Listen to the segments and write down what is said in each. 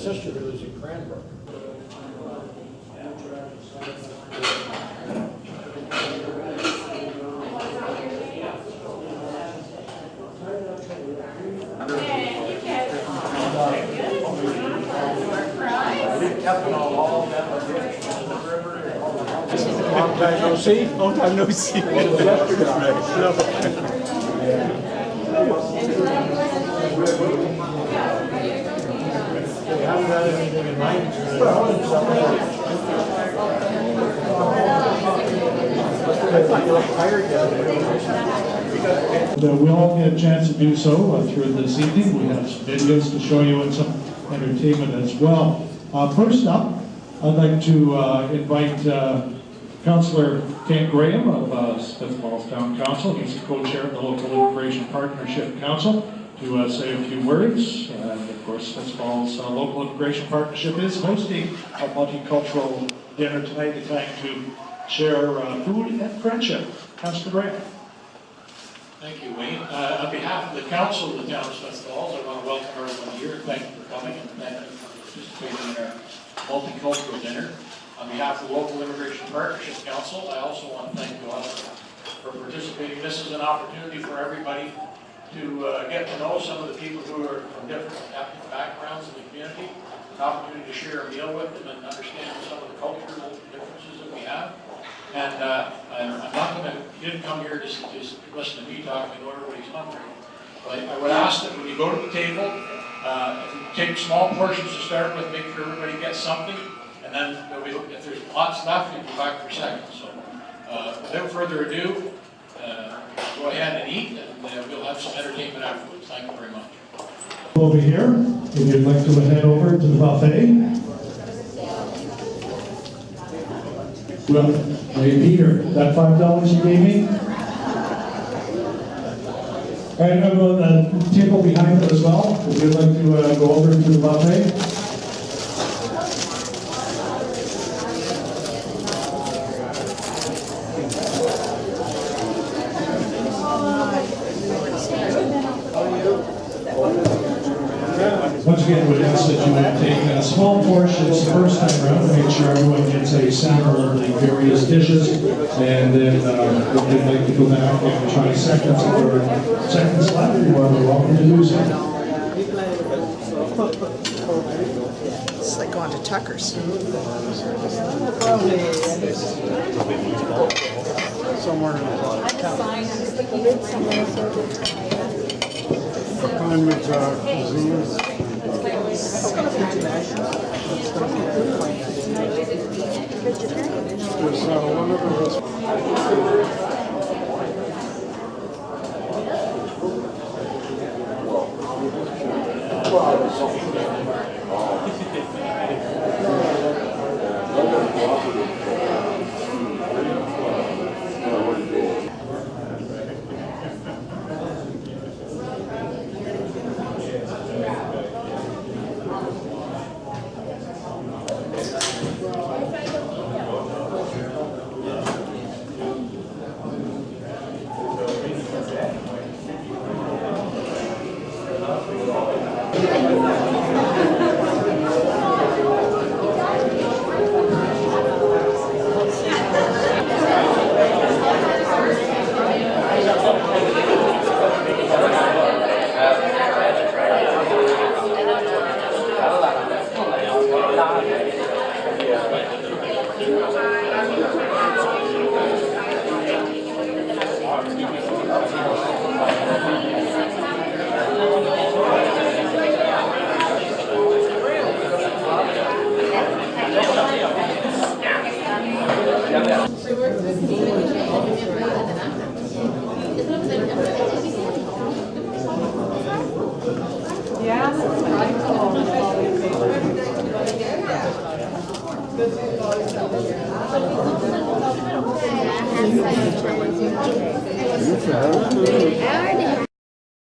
sister who lives in Cranbrook. Long time no see. Long time no see. They haven't got anything in mind. I thought you looked tired yesterday. We'll all get a chance to do so through this evening. We have some videos to show you and some entertainment as well. First up, I'd like to invite Councillor Kent Graham of Smith Falls Town Council. He's the co-chair of the Local Immigration Partnership Council to say a few words. And of course, Smith Falls Local Immigration Partnership is hosting a multicultural dinner tonight, a time to share food and friendship. Councillor Graham. Thank you, Wayne. On behalf of the Council of the Town of Smith Falls, I want to welcome everyone here. Thank you for coming and thank you for participating in our multicultural dinner. On behalf of the Local Immigration Partnership Council, I also want to thank you all for participating. This is an opportunity for everybody to get to know some of the people who are from different ethnic backgrounds in the community, an opportunity to share a meal with them and understand some of the cultural differences that we have. And I'm not going to, you didn't come here just to listen to me talk. I know everybody's hungry. But I would ask that when you go to the table, if you take small portions to start with, make sure everybody gets something. And then if there's lots left, you go back for seconds. So without further ado, go ahead and eat, and we'll have some entertainment afterwards. Thank you very much. Over here, if you'd like to head over to the buffet. Well, hey Peter, that $5 you gave me? And I'm on the table behind it as well. If you'd like to go over to the buffet. Once again, we would ask that you would take small portions the first time around to make sure everyone gets a sample of the various dishes, and then if they'd like to go back and try seconds, if there are seconds left, you are welcome to do so. It's like going to Tucker's. Somewhere in the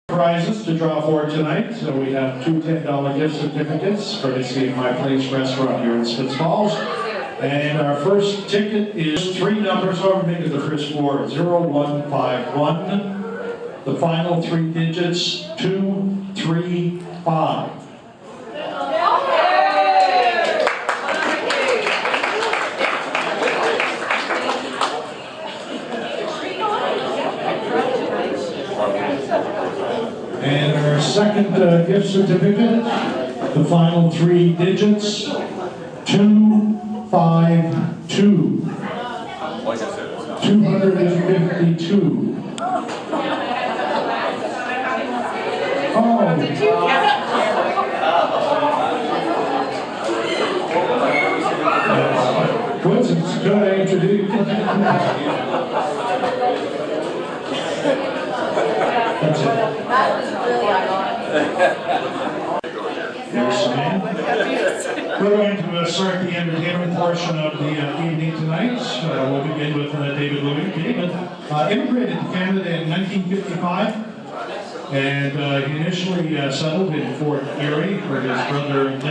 Prizes to draw for tonight. So we have two $10 gift certificates courtesy of My Place restaurant here in Smith Falls. And our first ticket is 3 numbers over. Make it the first 4, 0151. The final 3 digits, 235. And our second gift certificate, the final three digits, 252. 252. Oh. Coincidence, could I introduce? That's it. That was really ironic. There's Samantha. We're going to start the entertainment portion of the evening tonight. We'll begin with David Louis. David immigrated to Canada in 1955, and he initially settled in Fort Erie, where his brother lived,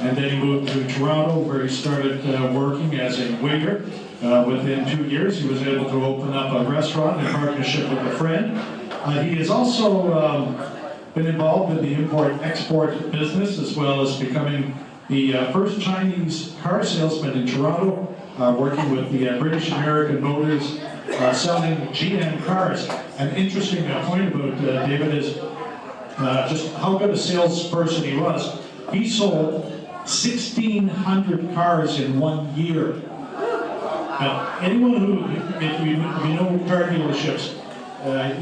and then he moved to Toronto, where he started working as a waiter. Within 2 years, he was able to open up a restaurant in partnership with a friend. He has also been involved in the import-export business, as well as becoming the first Chinese car salesman in Toronto, working with the British American Motors, selling GM cars. An interesting point about David is just how good a salesperson he was. He sold 1,600 cars in 1 year. Now, anyone who, if you know car dealerships,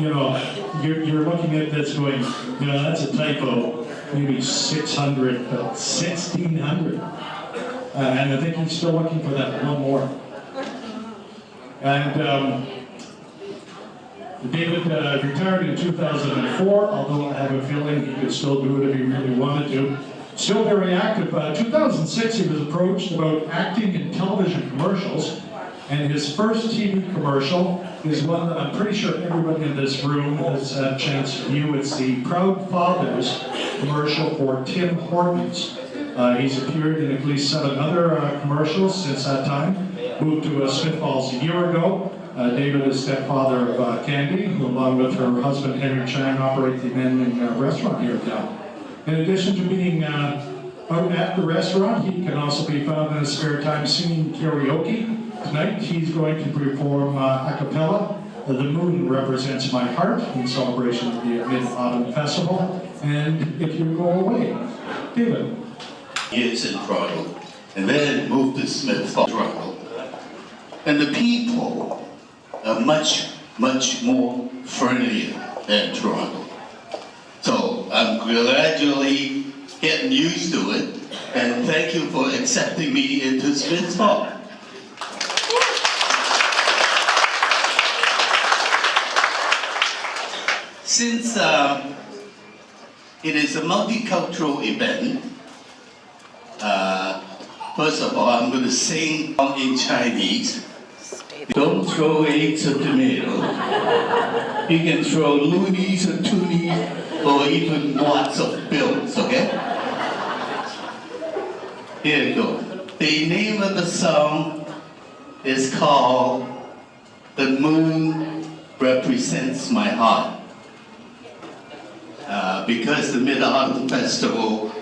you're looking at this going, that's a typo. Maybe 600, but 1,600. And I think he's still looking for that one more. And David retired in 2004, although I have a feeling he could still do it if he really wanted to. Still very active. 2006, he was approached about acting in television commercials. And his first TV commercial is one that I'm pretty sure everybody in this room has had a chance to view. It's the Proud Fathers commercial for Tim Hortons. He's appeared in at least 7 other commercials since that time. Moved to Smith Falls a year ago. David is stepfather of Candy, who along with her husband Henry Chang operate the Menling restaurant here in town. In addition to being out at the restaurant, he can also be found in his spare time singing karaoke. Tonight he's going to perform a cappella. The Moon Represents My Heart in celebration of the Mid-Autumn Festival. And If You Go Away. David. Years in Toronto, and then moved to Smith Falls, Toronto. And the people are much, much more friendlier than Toronto. So I'm gradually getting used to it, and thank you for accepting me into Smith Falls. Since it is a multicultural event, first of all, I'm going to sing in Chinese. Don't throw eggs or tomatoes. You can throw loonies or toonies or even lots of bills, okay? Here you go. The name of the song is called The Moon Represents My Heart. Because the Mid-Autumn Festival,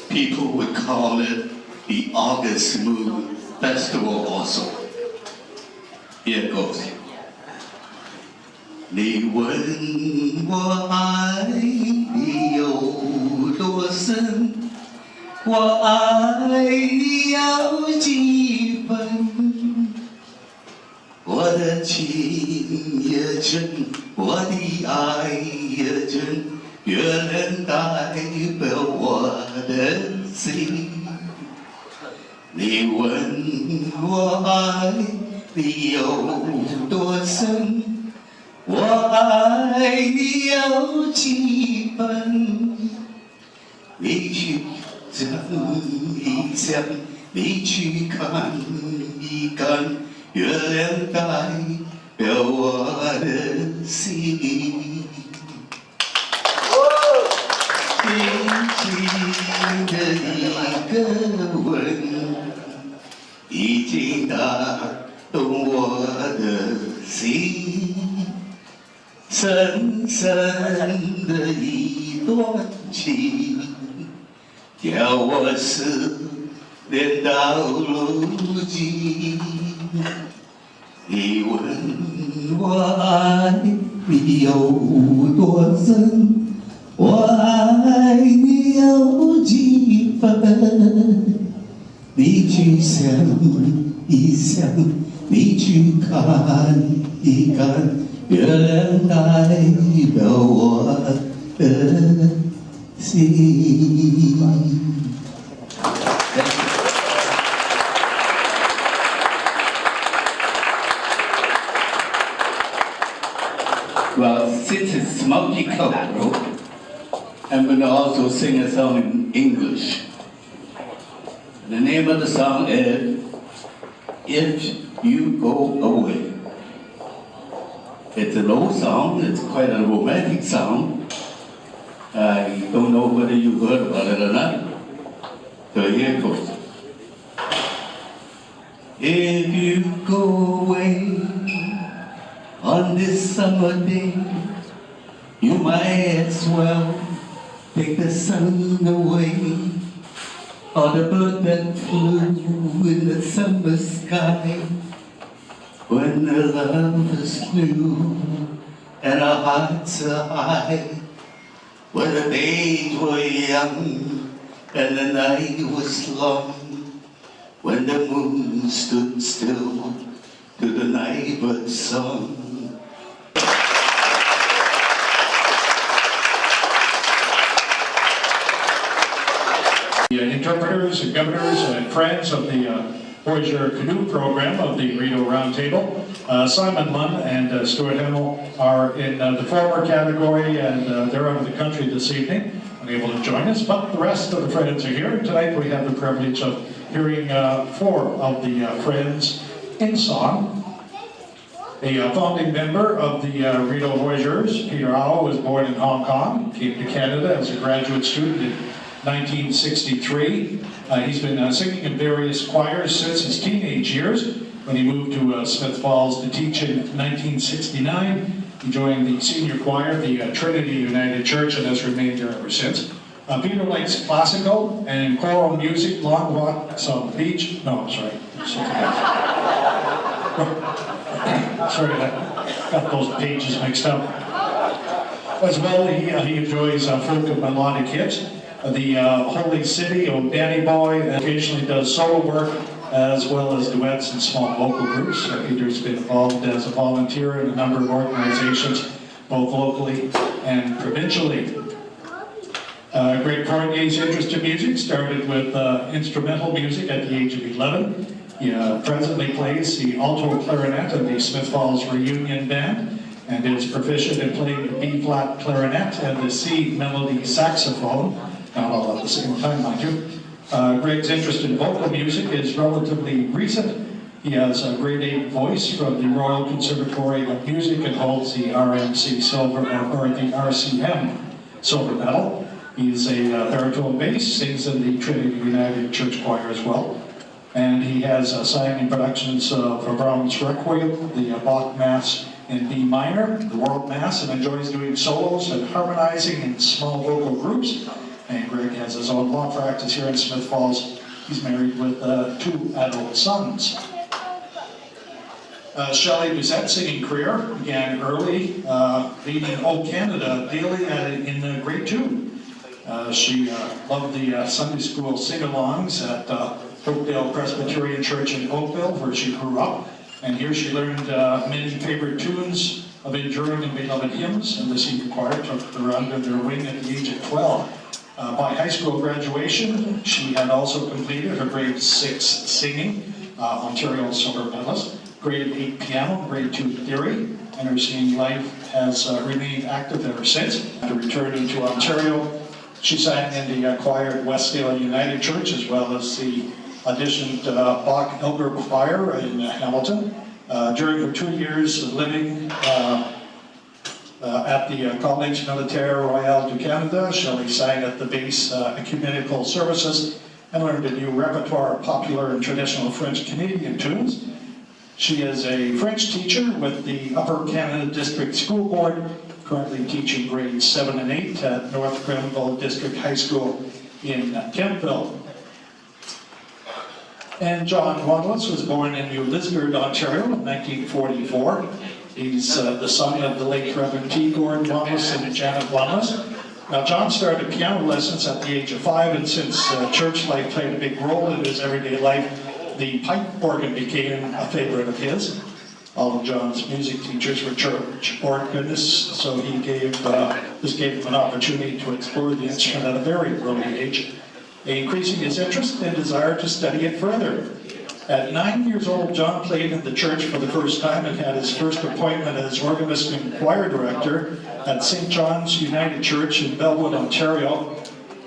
people would call it the August Moon Festival also. Here it goes. 你问我爱你有多深，我爱你有几分，我的情也真，我的爱也真，越能代表我的心。你问我爱你有多深，我爱你有几分？你去想一想，你去看一看，月亮代表我的心。轻轻的一个吻，已经打动我的心。深深的一段情，叫我思念到如今。你问我爱你有多深，我我爱你有几分？你去想一想，你去看一看，月亮代表我的心。Well, since it's multicultural, I'm going to also sing a song in English. The name of the song is If You Go Away. It's an old song, it's quite a romantic song. I don't know whether you heard about it or not. So here it goes. If you go away on this summer day, you might as well take the sun away, or the bird that flew in the summer sky. When the lovers flew and our hearts are high, when the days were young and the night was long, when the moon stood still to the night bird's song. The interpreters and governors and friends of the Voyageur Canoe program of the Rideau Roundtable, Simon Lund and Stuart Hemmel are in the former category, and they're out of the country this evening, unable to join us, but the rest of the friends are here. Tonight we have the privilege of hearing 4 of the friends in song. A founding member of the Rideau Voyageurs, Peter Au, was born in Hong Kong, came to Canada as a graduate student in 1963. He's been singing in various choirs since his teenage years. When he moved to Smith Falls to teach in 1969, he joined the senior choir, the Trinity United Church, and has remained there ever since. Peter likes classical and choral music, long walks on the beach. No, sorry. Sorry, I got those pages mixed up. As well, he enjoys folk and melodic hits. The Holy City, Danny Boy, and occasionally does solo work as well as duets and small vocal groups. Peter's been involved as a volunteer in a number of organizations, both locally and provincially. Greg Cornier's interest in music started with instrumental music at the age of 11. He presently plays the alto clarinet in the Smith Falls Reunion Band and is proficient in playing the B-flat clarinet and the C melody saxophone. Not all at the same time, mind you. Greg's interest in vocal music is relatively recent. He has a grade 8 voice from the Royal Conservatory of Music and holds the RMC Silver, or the RCM Silver Medal. He's a baritone bass, sings in the Trinity United Church Choir as well. And he has sang in productions for Brahms Requiem, the Bach Mass in B minor, the World Mass, and enjoys doing solos and harmonizing in small vocal groups. And Greg has his own law practice here in Smith Falls. He's married with 2 adult sons. Shelley Doucette's singing career began early, leading O Canada daily in grade 2. She loved the Sunday school sing-alongs at Oakdale Presbyterian Church in Oakville, where she grew up. And here she learned many favorite tunes of enduring and beloved hymns, and the senior choir took her under their wing at the age of 12. By high school graduation, she had also completed her grade 6 singing, Ontario Silver Medalist, grade 8 piano, grade 2 theory, and her singing life has remained active ever since. After returning to Ontario, she sang in the choir at Westdale United Church, as well as the auditioned Bach Elgar Choir in Hamilton. During her 2 years living at the College Militaire Royal du Canada, Shelley sang at the base ecumenical services and learned a new repertoire of popular and traditional French Canadian tunes. She is a French teacher with the Upper Canada District School Board, currently teaching grades 7 and 8 at North Grenville District High School in Kemptville. And John Wanless was born in New Lisburn, Ontario in 1944. He's the son of the late Reverend T. Gordon Wanless and Janet Wanless. Now, John started piano lessons at the age of 5, and since church life played a big role in his everyday life, the pipe organ became a favorite of his. All of John's music teachers were church organists, so this gave him an opportunity to explore the instrument at a very early age, increasing his interest and desire to study it further. At 9 years old, John played in the church for the first time and had his first appointment as organist and choir director at St. John's United Church in Bellwood, Ontario.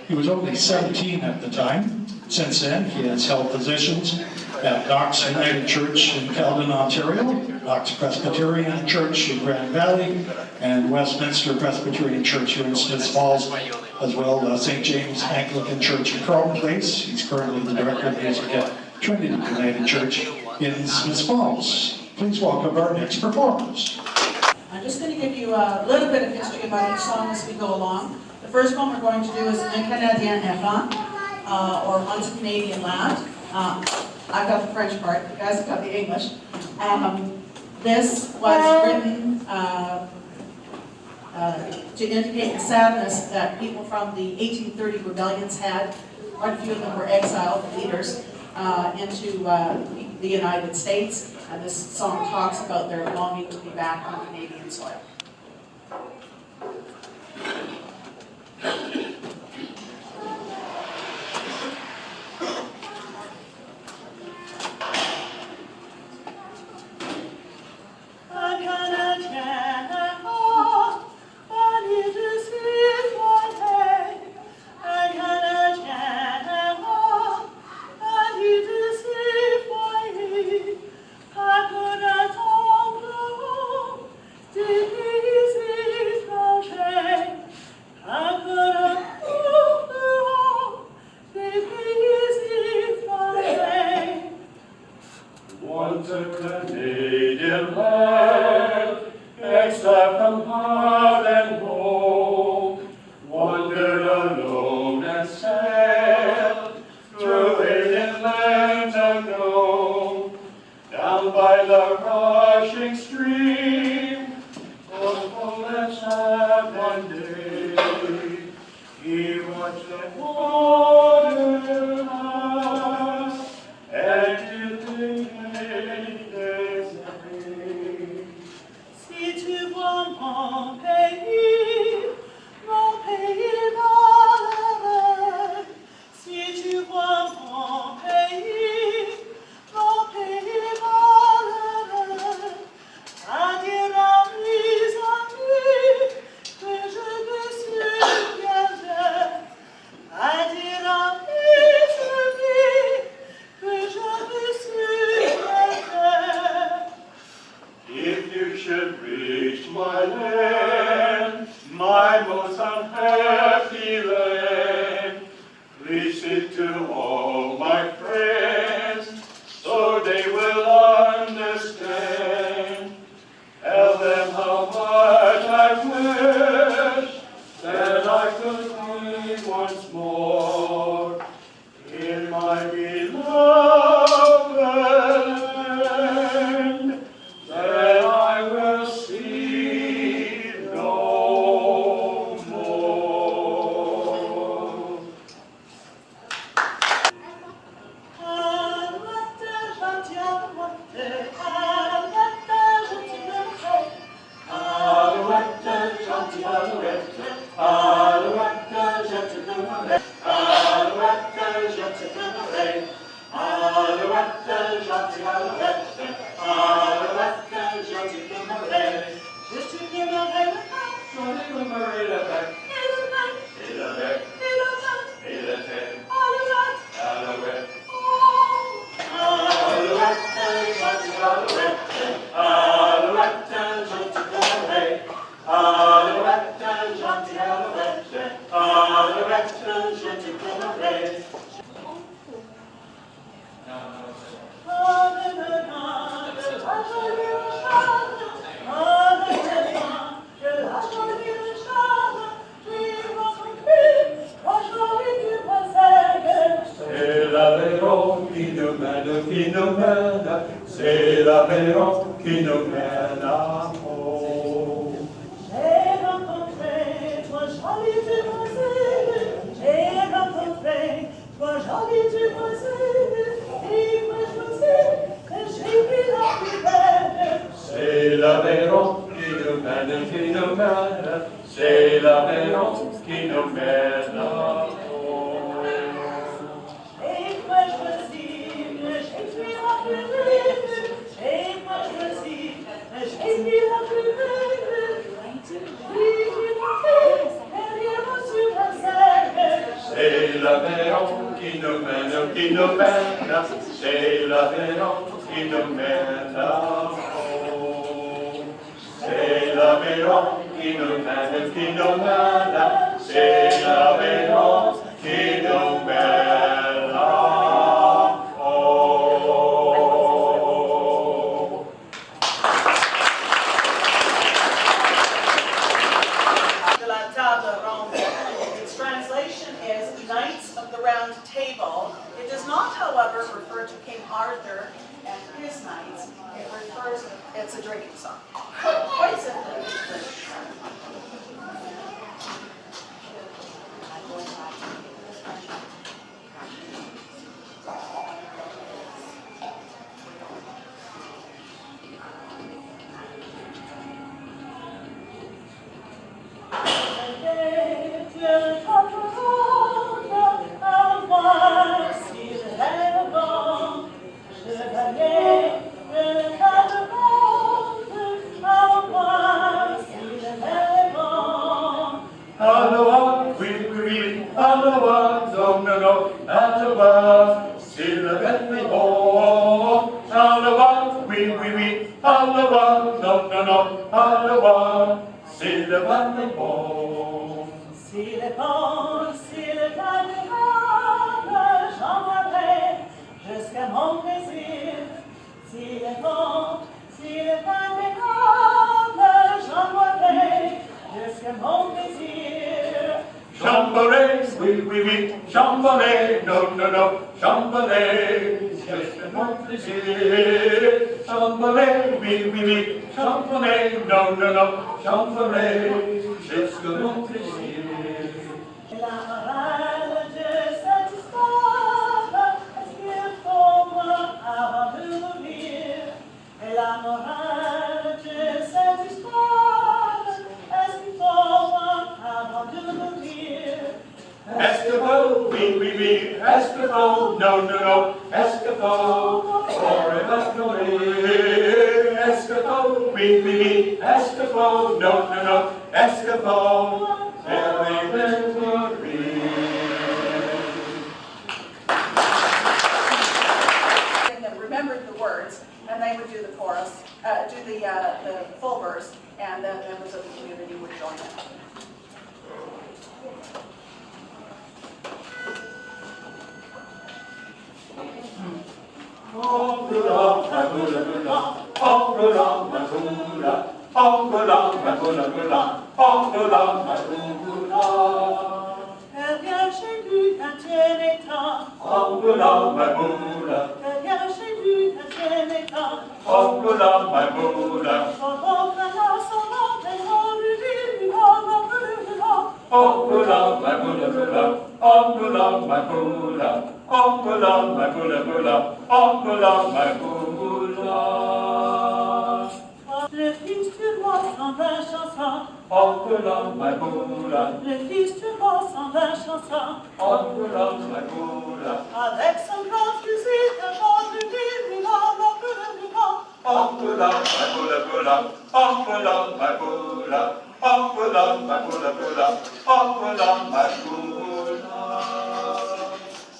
He was only 17 at the time. Since then, he has held positions at Knox United Church in Caledon, Ontario, Knox Presbyterian Church in Grand Valley, and Westminster Presbyterian Church here in Smiths Falls, as well as St. James Anglican Church in Carlton Place. He's currently the director of music at Trinity United Church in Smiths Falls. Please welcome our next performers. I'm just going to give you a little bit of history about each song as we go along. The first one we're going to do is Un Canadien Errant, or Once a Canadian Lad. I've got the French part, you guys have got the English. This was written to indicate the sadness that people from the 1830 rebellions had. Quite a few of them were exiled leaders into the United States. And this song talks about their longing to be back on Canadian soil. Once a Canadian lad, exiled from heart and home, wandered alone and sad through alien lands unknown. Down by the rushing stream, hopeful and sad one day, he watched the water pass and to think. Si tu vois mon pays malheureux, si tu vois mon pays malheureux, à dire à mes amis que je me souviendrai, à dire à mes amis que je me souviendrai. If you should reach my land, my most unhappy land, please speak to all my friends, so they will understand. Tell them how much I wish that I could be once more in my beloved land. That I will see no more. C'est la Véron qui nous mène à home. J'ai rencontré trois jolies C'est la Véron qui nous mène, c'est la Véron qui nous mène là-haut. C'est la Véron qui nous mène, c'est la Véron qui nous mène là-haut. De la table ronde. Its translation is Knights of the Round Table. It does not, however, refer to King Arthur and his knights. It refers, it's a drinking song. Quite simply, it's a drinking song. C'est le vin des bons. Si le vin des bons, j'envoierai jusqu'à mon plaisir. Si le vin des bons, j'envoierai jusqu'à mon plaisir. Chambalay, oui, chambalay, non, chambalay, jusqu'à mon plaisir. Chambalay, oui, chambalay, non, chambalay, jusqu'à mon plaisir. La morale de cette histoire, est-ce qu'il faut moi avant de mourir? Et la morale de cette histoire, est-ce qu'il faut moi avant de mourir? Escapade, oui, escapade, non, escapade, forever glory. Escapade, oui, escapade, non, escapade, forever glory. And remembered the words, and they would do the chorus, do the full verse, and then members of the community would join in. Elle vient chez lui un tien état. Elle vient chez lui un tien état. Son ventre là, son ventre est grand, lui, Le fils du roi s'en va chanson. Le fils du roi s'en va chanson. Avec son grand fusil de chant du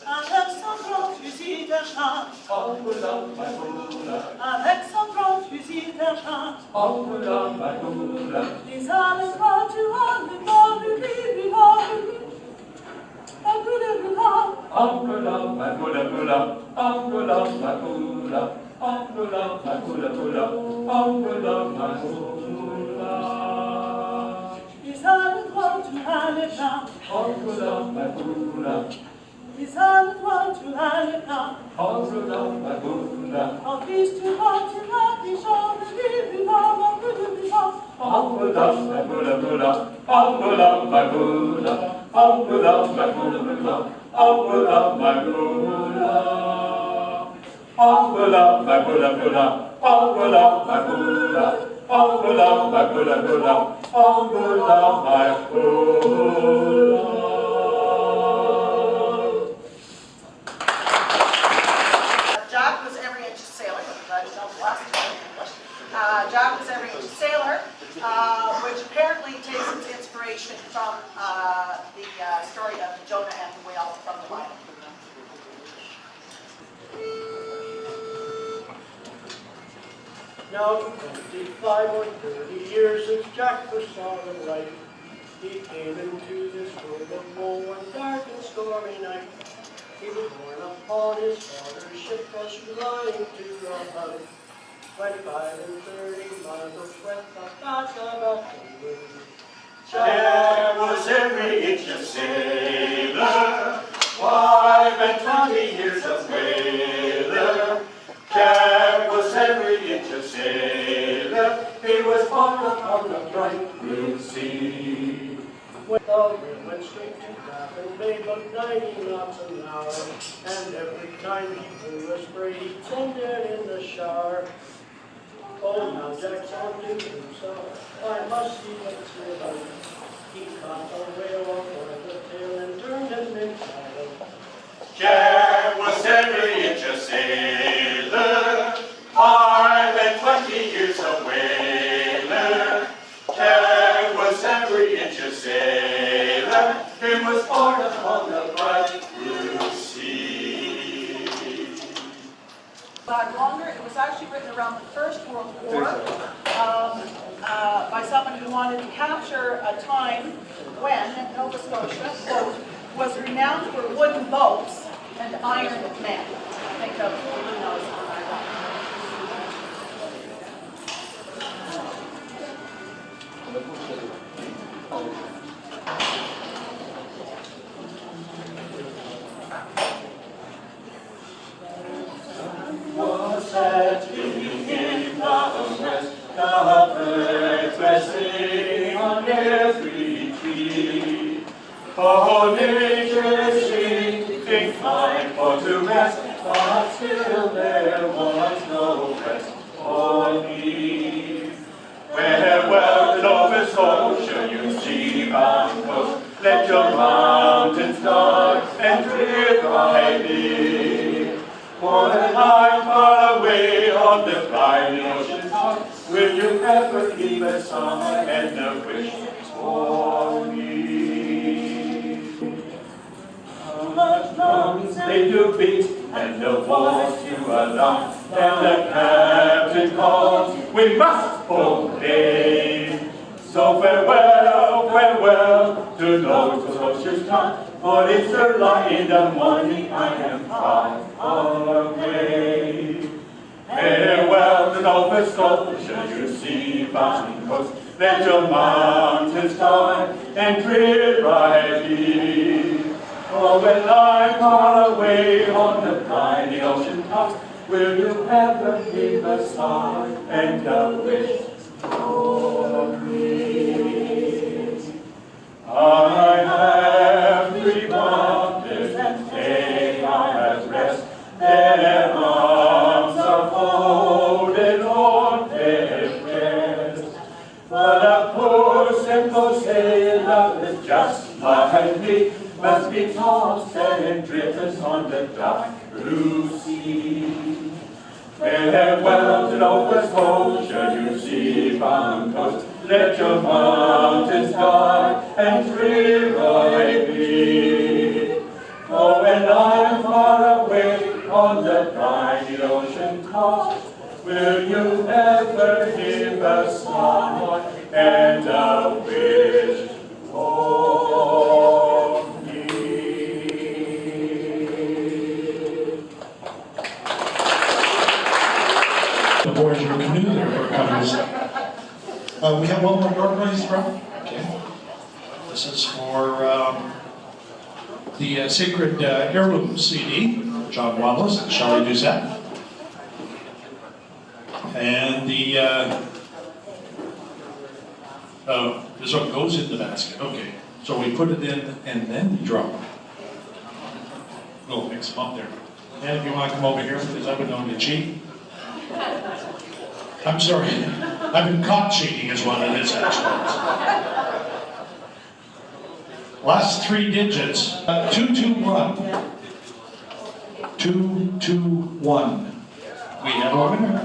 Avec son grand fusil de chant. Avec son grand fusil de chant. Les âmes quand tu as le vent du Les âmes quand tu as le vent. Les âmes quand tu as le vent. En fils tu vas, des gens de vivant, Jack was every inch a sailor. Jack was every inch a sailor, which apparently takes its inspiration from the story of Jonah and the whale. from the Bible. Now 25 or 30 years since Jack first saw the light, he came into this world of woe one dark and stormy night. He was born upon his father's ship, thus lying to the hut. 25 and 30 miles of sweat, the thoughts about the wind. Jack was every inch a sailor, 5 and 20 years of whaler. Jack was every inch a sailor, he was born upon the bright blue sea. When the wind went straight to Baffin Bay, but 90 knots an hour, and every time he blew a spray, he'd send it in the shower. Oh, now Jack's on to himself, I must see what's about. He caught a whale on the tail and turned him inside out. Jack was every inch a sailor, 5 and 20 years a whaler. Jack was every inch a sailor, he was born upon the bright blue sea. Back longer, it was actually written around the First World War by someone who wanted to capture a time when Nova Scotia, quote, was renowned for wooden boats and iron men. I think of who knows on that one. Was that in the west, the birds were singing on every tree. Oh, nature seemed inclined for to rest, but still there was no rest for me. Farewell to Nova Scotia, you sea-bound coast, let your mountains dark and clear thy be. For when I'm far away on the briny ocean top, will you ever keep a song and a wish for me? The drums they do beat, and the walls to alarm, and the captain calls, we must obey. So farewell, farewell to Nova Scotia's town, for it's early in the morning, I am far away. Farewell to Nova Scotia, you sea-bound coast, let your mountains dark and clear I be. For when I'm far away on the briny ocean top, will you ever hear a song and a wish for me? I have 3 mountains and they are at rest, their arms are folded on their breast. But a poor simple sailor is just like me, must be tossed and driven on the dark blue sea. Farewell to Nova Scotia, you sea-bound coast, let your mountains dark and clear I be. For when I'm far away on the briny ocean coast, will you ever hear a song and a wish for me? The boys are committed there for coming. We have one more door prize, Rob? Okay. This is for the Sacred Heirloom CD, John Wallace and Shelley Doucette. And this one goes in the basket. Okay. So we put it in and then drop it. We'll mix them up there. And if you want to come over here, because I've been known to cheat. I'm sorry, I've been caught cheating is what it is actually. Last 3 digits, 221. 221. We have a winner.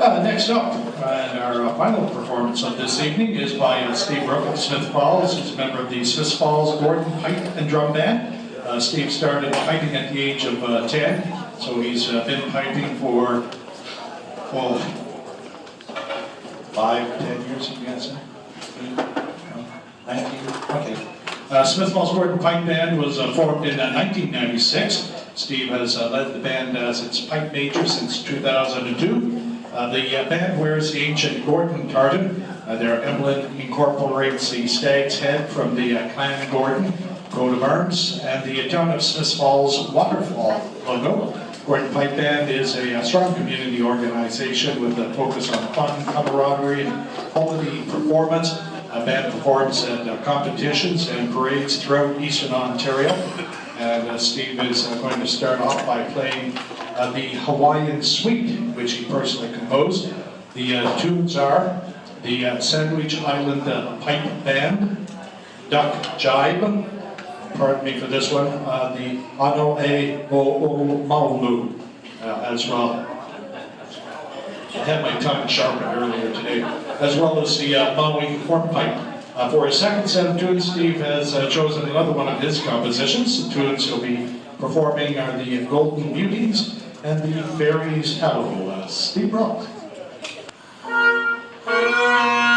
Next up, and our final performance of this evening is by Steve Rook of Smith Falls. He's a member of the Smith Falls Gordon Pipe and Drum Band. Steve started piping at the age of 10, so he's been piping for, well, 5, 10 years, you guys say? 19? Okay. Smith Falls Gordon Pipe Band was formed in 1996. Steve has led the band as its pipe major since 2002. The band wears the ancient Gordon tartan. Their emblem incorporates the stag's head from the Clan Gordon coat of arms and the town of Smith Falls waterfall logo. Gordon Pipe Band is a strong community organization with a focus on fun, camaraderie, and quality performance. The band performs at competitions and parades throughout Eastern Ontario. And Steve is going to start off by playing the Hawaiian Suite, which he personally composed. The tunes are the Sandwich Island Pipe Band, Duck Jibe, pardon me for this one, the Ano E O Maulu as well. I had my tongue sharpened earlier today, as well as the Maui Hornpipe. For his second set of tunes, Steve has chosen another one of his compositions. The tunes he'll be performing are the Golden Beauties and the Fairies Hello. Steve Rock. Thank you.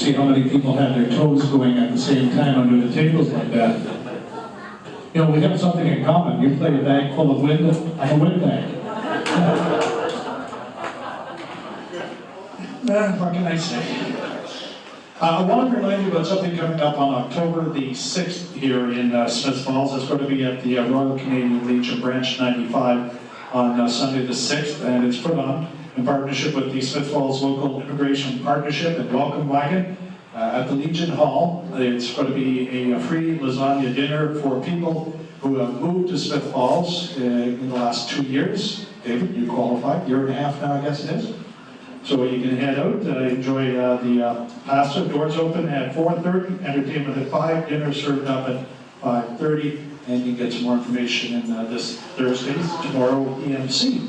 See how many people had their toes going at the same time under the tables like that. You know, we have something in common. You play a bag full of wind, I'm a windbag. What can I say? I want to remind you about something coming up on October the 6th here in Smiths Falls. It's going to be at the Royal Canadian Legion Branch 95 on Sunday the 6th, and it's put on in partnership with the Smiths Falls Local Immigration Partnership and Welcome Wagon at the Legion Hall. It's going to be a free lasagna dinner for people who have moved to Smiths Falls in the last 2 years. David, you qualified, year and a half now, I guess it is. So you can head out, enjoy the pasta. Doors open at 4:30, entertainment at 5, dinner served up at 5:30, and you can get some more information in this Thursday's Tomorrow EMC.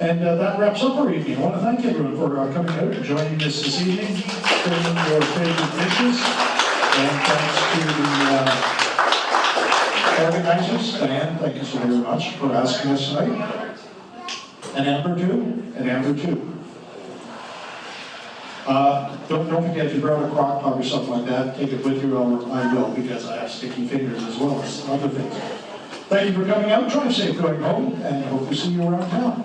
And that wraps up our evening. I want to thank everyone for coming out and joining us this evening, serving your favorite dishes. And thanks to the organizers. Diane, thank you so very much for asking us tonight. And Amber too, and Amber too. Don't forget, if you brought a crock pot or something like that, take it with you, or I will, because I have sticky fingers as well as other things. Thank you for coming out. Drive safe going home, and hope to see you around town.